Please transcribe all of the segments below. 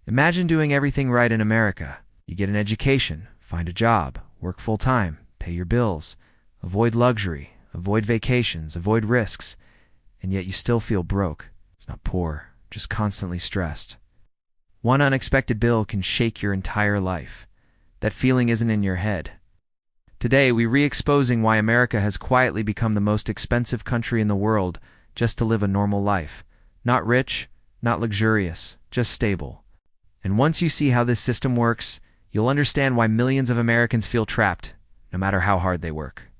Imagine doing everything right in America. You get an education, find a job, work full-time, pay your bills, avoid luxury, avoid vacations, avoid risks, and yet you still feel broke. It's not poor, just constantly stressed. One unexpected bill can shake your entire life. That feeling isn't in your head. Today, we're re-exposing why America has quietly become the most expensive country in the world just to live a normal life. Not rich, not luxurious, just stable. And once you see how this system works, you'll understand why millions of Americans feel trapped, no matter how hard they work.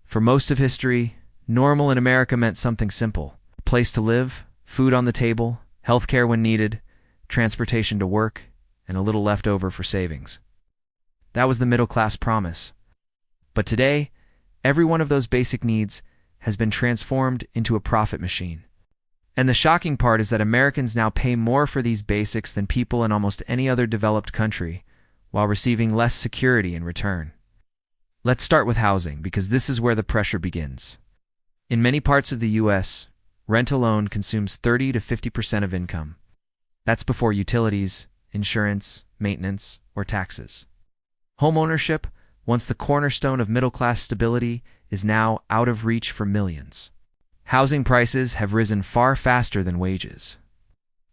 For most of history, normal in America meant something simple: a place to live, food on the table, healthcare when needed, transportation to work, and a little left over for savings. That was the middle-class promise. But today, every one of those basic needs has been transformed into a profit machine. And the shocking part is that Americans now pay more for these basics than people in almost any other developed country, while receiving less security in return. Let's start with housing, because this is where the pressure begins. In many parts of the U.S., rent alone consumes 30 to 50% of income. That's before utilities, insurance, maintenance, or taxes. Homeownership, once the cornerstone of middle-class stability, is now out of reach for millions. Housing prices have risen far faster than wages.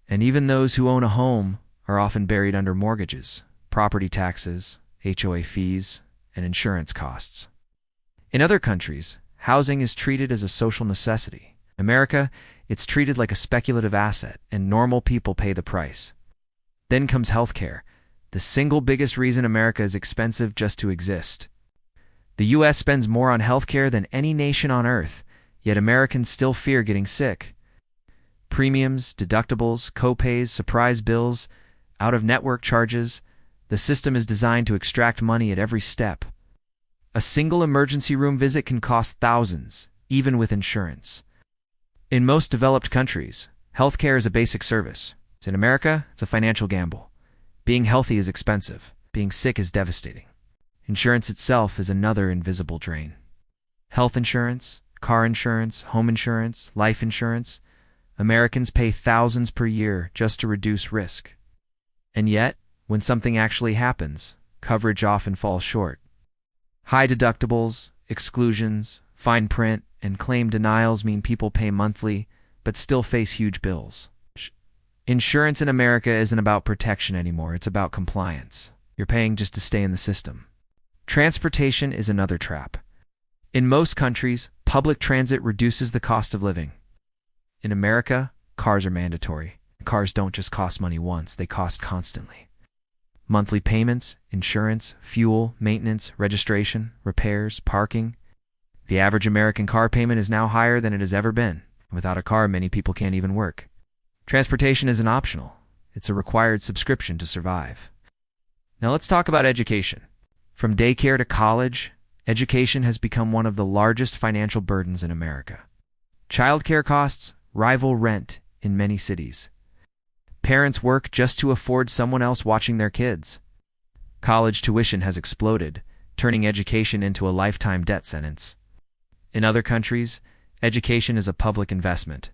And even those who own a home are often buried under mortgages, property taxes, HOA fees, and insurance costs. In other countries, housing is treated as a social necessity. In America, it's treated like a speculative asset, and normal people pay the price. Then comes healthcare, the single biggest reason America is expensive just to exist. The U.S. spends more on healthcare than any nation on earth, yet Americans still fear getting sick. Premiums, deductibles, copays, surprise bills, out-of-network charges — the system is designed to extract money at every step. A single emergency room visit can cost thousands, even with insurance. In most developed countries, healthcare is a basic service. In America, it's a financial gamble. Being healthy is expensive. Being sick is devastating. Insurance itself is another invisible drain. Health insurance, car insurance, home insurance, life insurance — Americans pay thousands per year just to reduce risk. And yet, when something actually happens, coverage often falls short. High deductibles, exclusions, fine print, and claim denials mean people pay monthly, but still face huge bills. Insurance in America isn't about protection anymore, it's about compliance. You're paying just to stay in the system. Transportation is another trap. In most countries, public transit reduces the cost of living. In America, cars are mandatory. Cars don't just cost money once, they cost constantly. Monthly payments, insurance, fuel, maintenance, registration, repairs, parking. The average American car payment is now higher than it has ever been. Without a car, many people can't even work. Transportation isn't optional. It's a required subscription to survive. Now let's talk about education. From daycare to college, education has become one of the largest financial burdens in America. Childcare costs rival rent in many cities. Parents work just to afford someone else watching their kids. College tuition has exploded, turning education into a lifetime debt sentence. In other countries, education is a public investment.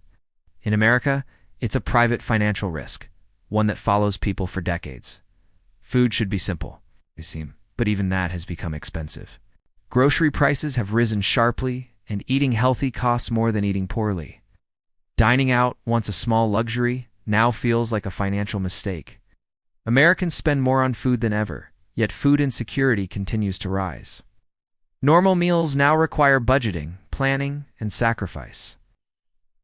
In America, it's a private financial risk, one that follows people for decades. Food should be simple, but even that has become expensive. Grocery prices have risen sharply, and eating healthy costs more than eating poorly. Dining out, once a small luxury, now feels like a financial mistake. Americans spend more on food than ever, yet food insecurity continues to rise. Normal meals now require budgeting, planning, and sacrifice.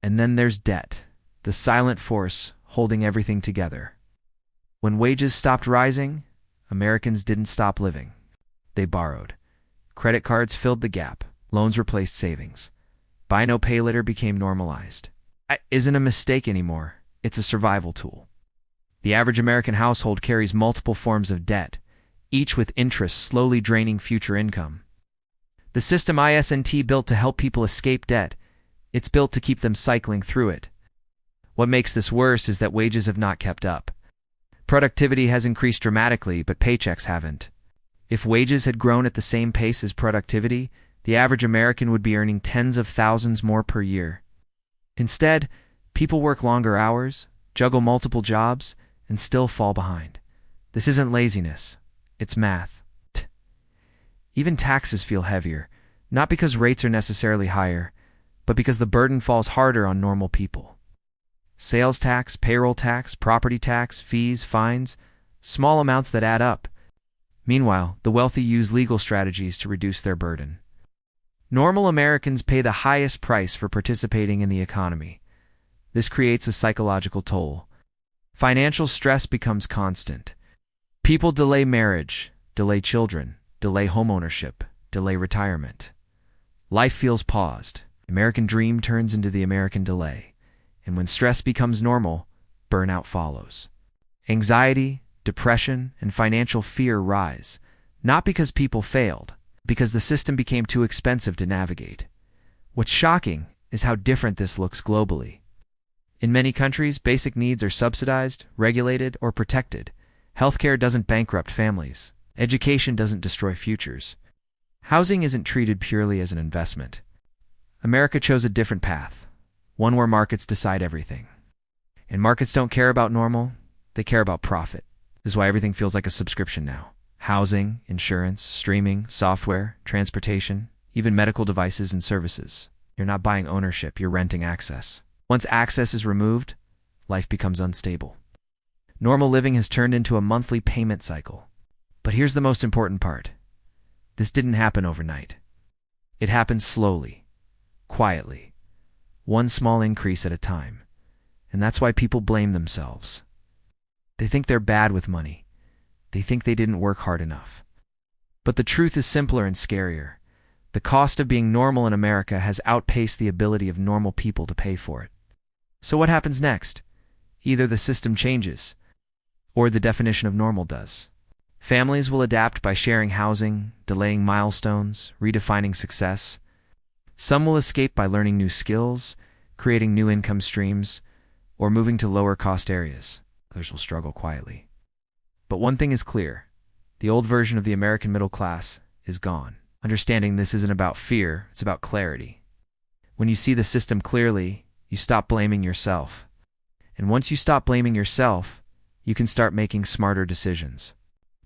And then there's debt, the silent force holding everything together. When wages stopped rising, Americans didn't stop living. They borrowed. Credit cards filled the gap. Loans replaced savings. Buy no pay later became normalized. That isn't a mistake anymore. It's a survival tool. The average American household carries multiple forms of debt, each with interest slowly draining future income. The system isn't built to help people escape debt. It's built to keep them cycling through it. What makes this worse is that wages have not kept up. Productivity has increased dramatically, but paychecks haven't. If wages had grown at the same pace as productivity, the average American would be earning tens of thousands more per year. Instead, people work longer hours, juggle multiple jobs, and still fall behind. This isn't laziness, it's math. Even taxes feel heavier, not because rates are necessarily higher, but because the burden falls harder on normal people. Sales tax, payroll tax, property tax, fees, fines, small amounts that add up. Meanwhile, the wealthy use legal strategies to reduce their burden. Normal Americans pay the highest price for participating in the economy. This creates a psychological toll. Financial stress becomes constant. People delay marriage, delay children, delay homeownership, delay retirement. Life feels paused. American dream turns into the American delay. And when stress becomes normal, burnout follows. Anxiety, depression, and financial fear rise, not because people failed, because the system became too expensive to navigate. What's shocking is how different this looks globally. In many countries, basic needs are subsidized, regulated, or protected. Healthcare doesn't bankrupt families. Education doesn't destroy futures. Housing isn't treated purely as an investment. America chose a different path, one where markets decide everything. And markets don't care about normal, they care about profit. This is why everything feels like a subscription now. Housing, insurance, streaming, software, transportation, even medical devices and services. You're not buying ownership, you're renting access. Once access is removed, life becomes unstable. Normal living has turned into a monthly payment cycle. But here's the most important part. This didn't happen overnight. It happened slowly, quietly, one small increase at a time. And that's why people blame themselves. They think they're bad with money. They think they didn't work hard enough. But the truth is simpler and scarier. The cost of being normal in America has outpaced the ability of normal people to pay for it. So what happens next? Either the system changes, or the definition of normal does. Families will adapt by sharing housing, delaying milestones, redefining success. Some will escape by learning new skills, creating new income streams, or moving to lower-cost areas. Others will struggle quietly. But one thing is clear. The old version of the American middle class is gone. Understanding this isn't about fear, it's about clarity. When you see the system clearly, you stop blaming yourself. And once you stop blaming yourself, you can start making smarter decisions.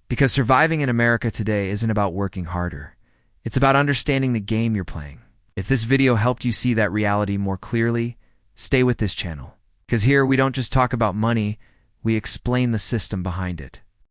Because surviving in America today isn't about working harder. It's about understanding the game you're playing. If this video helped you see that reality more clearly, stay with this channel. Because here we don't just talk about money, we explain the system behind it.